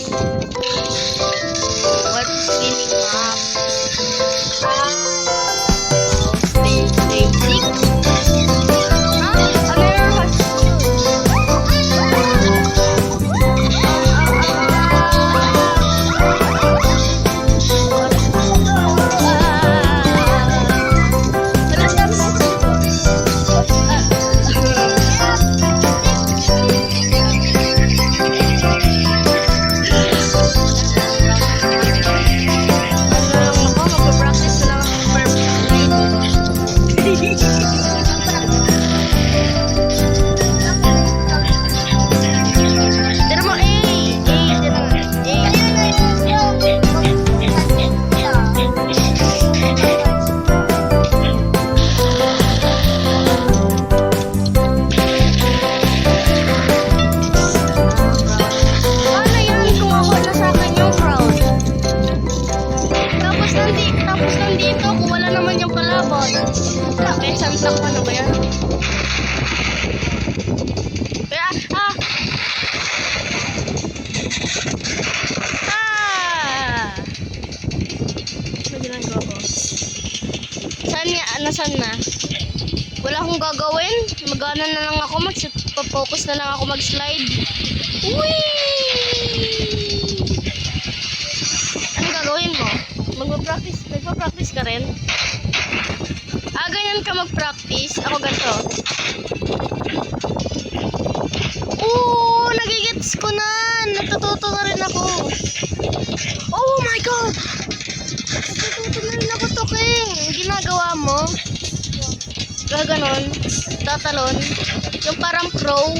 What's spinning map? Space basic. Another hot Santak ano ba yan? Kaya, Majalan ko ako. Saan niya? Nasaan na? Wala akong gagawin. Magana na lang ako. Mag-focus na lang ako mag-slide. Whee! Ano gagawin mo? Magpa-practice ka rin? Ganyan ka mag-practice. Ako ganito. Nagigets ko na. Natututo na rin ako. Oh my God! Natututo na rin ako, Toking. Ginagawa mo. Gaganon. Tatalon. Yung parang pro.